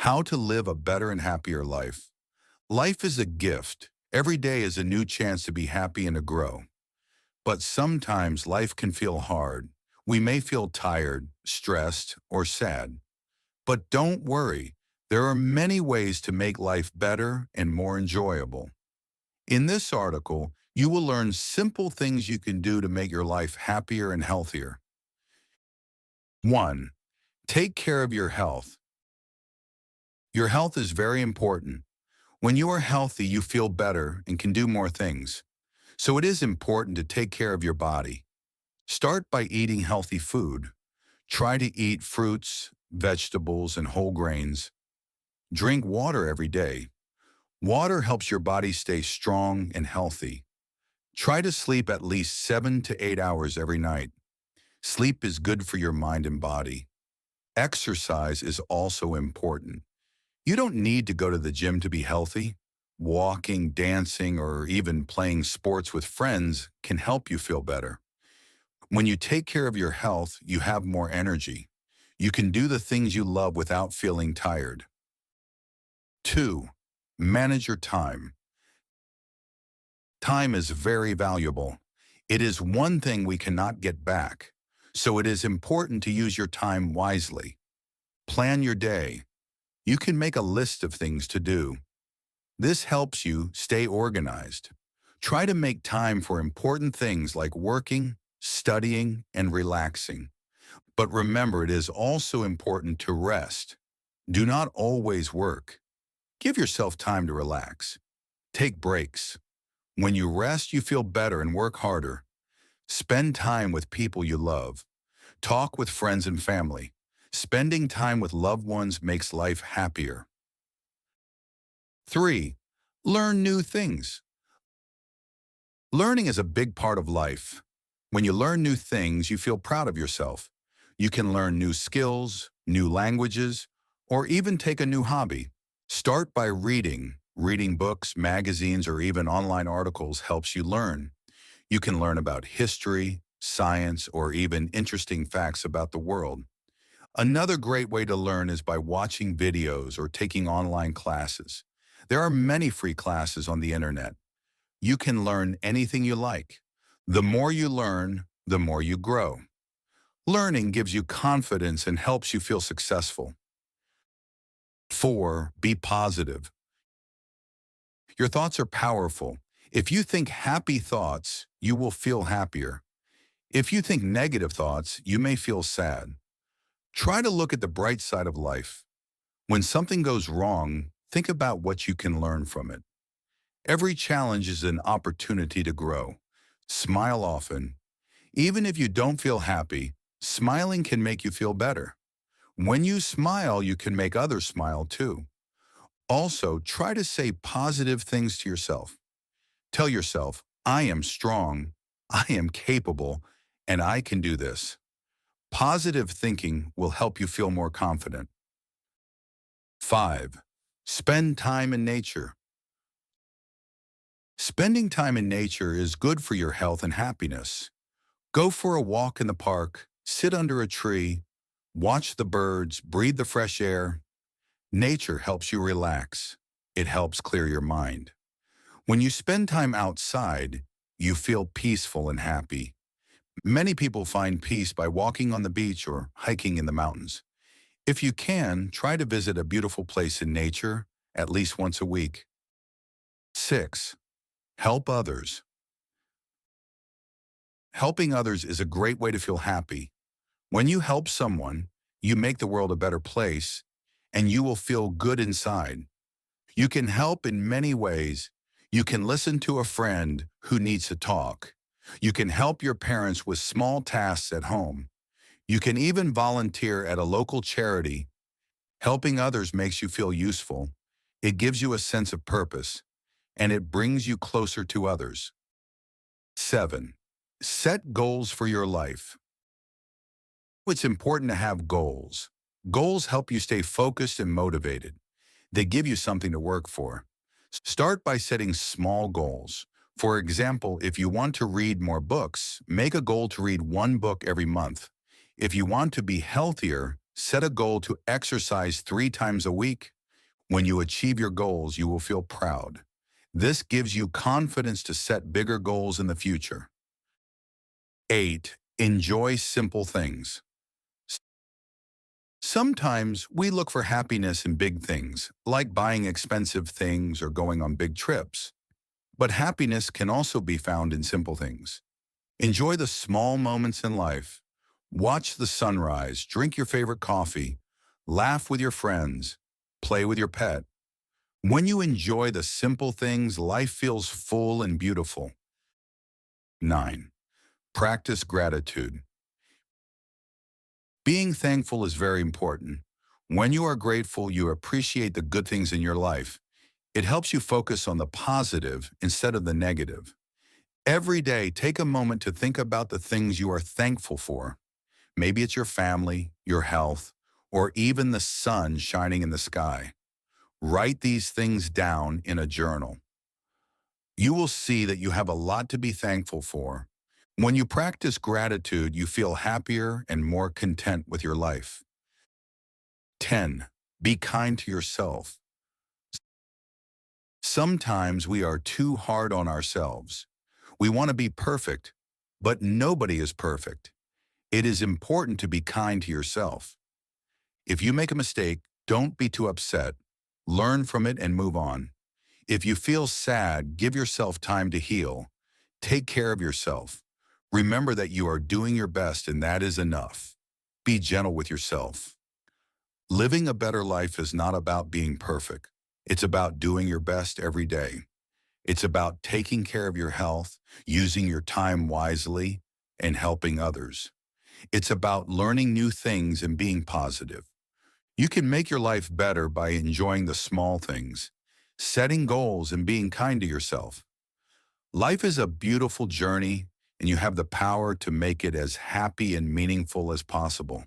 How to live a better and happier life. Life is a gift. Every day is a new chance to be happy and to grow. But sometimes life can feel hard. We may feel tired, stressed, or sad. But don't worry. There are many ways to make life better and more enjoyable. In this article, you will learn simple things you can do to make your life happier and healthier. 1. Take care of your health. Your health is very important. When you are healthy, you feel better and can do more things. So it is important to take care of your body. Start by eating healthy food. Try to eat fruits, vegetables, and whole grains. Drink water every day. Water helps your body stay strong and healthy. Try to sleep at least 7 to 8 hours every night. Sleep is good for your mind and body. Exercise is also important. You don't need to go to the gym to be healthy. Walking, dancing, or even playing sports with friends can help you feel better. When you take care of your health, you have more energy. You can do the things you love without feeling tired. 2. Manage your time. Time is very valuable. It is one thing we cannot get back, so it is important to use your time wisely. Plan your day. You can make a list of things to do. This helps you stay organized. Try to make time for important things like working, studying, and relaxing. But remember, it is also important to rest. Do not always work. Give yourself time to relax. Take breaks. When you rest, you feel better and work harder. Spend time with people you love. Talk with friends and family. Spending time with loved ones makes life happier. 3. Learn new things. Learning is a big part of life. When you learn new things, you feel proud of yourself. You can learn new skills, new languages, or even take a new hobby. Start by reading. Reading books, magazines, or even online articles helps you learn. You can learn about history, science, or even interesting facts about the world. Another great way to learn is by watching videos or taking online classes. There are many free classes on the internet. You can learn anything you like. The more you learn, the more you grow. Learning gives you confidence and helps you feel successful. 4. Be positive. Your thoughts are powerful. If you think happy thoughts, you will feel happier. If you think negative thoughts, you may feel sad. Try to look at the bright side of life. When something goes wrong, think about what you can learn from it. Every challenge is an opportunity to grow. Smile often. Even if you don't feel happy, smiling can make you feel better. When you smile, you can make others smile too. Also, try to say positive things to yourself. Tell yourself, I am strong, I am capable, and I can do this. Positive thinking will help you feel more confident. 5. Spend time in nature. Spending time in nature is good for your health and happiness. Go for a walk in the park, sit under a tree, watch the birds, breathe the fresh air. Nature helps you relax. It helps clear your mind. When you spend time outside, you feel peaceful and happy. Many people find peace by walking on the beach or hiking in the mountains. If you can, try to visit a beautiful place in nature at least once a week. 6. Help others. Helping others is a great way to feel happy. When you help someone, you make the world a better place, and you will feel good inside. You can help in many ways. You can listen to a friend who needs to talk. You can help your parents with small tasks at home. You can even volunteer at a local charity. Helping others makes you feel useful. It gives you a sense of purpose, and it brings you closer to others. 7. Set goals for your life. It's important to have goals. Goals help you stay focused and motivated. They give you something to work for. Start by setting small goals. For example, if you want to read more books, make a goal to read one book every month. If you want to be healthier, set a goal to exercise 3 times a week. When you achieve your goals, you will feel proud. This gives you confidence to set bigger goals in the future. 8. Enjoy simple things. Sometimes we look for happiness in big things, like buying expensive things or going on big trips. But happiness can also be found in simple things. Enjoy the small moments in life. Watch the sunrise, drink your favorite coffee, laugh with your friends, play with your pet. When you enjoy the simple things, life feels full and beautiful. 9. Practice gratitude. Being thankful is very important. When you are grateful, you appreciate the good things in your life. It helps you focus on the positive instead of the negative. Every day, take a moment to think about the things you are thankful for. Maybe it's your family, your health, or even the sun shining in the sky. Write these things down in a journal. You will see that you have a lot to be thankful for. When you practice gratitude, you feel happier and more content with your life. 10. Be kind to yourself. Sometimes we are too hard on ourselves. We want to be perfect, but nobody is perfect. It is important to be kind to yourself. If you make a mistake, don't be too upset. Learn from it and move on. If you feel sad, give yourself time to heal. Take care of yourself. Remember that you are doing your best and that is enough. Be gentle with yourself. Living a better life is not about being perfect. It's about doing your best every day. It's about taking care of your health, using your time wisely, and helping others. It's about learning new things and being positive. You can make your life better by enjoying the small things, setting goals, and being kind to yourself. Life is a beautiful journey, and you have the power to make it as happy and meaningful as possible.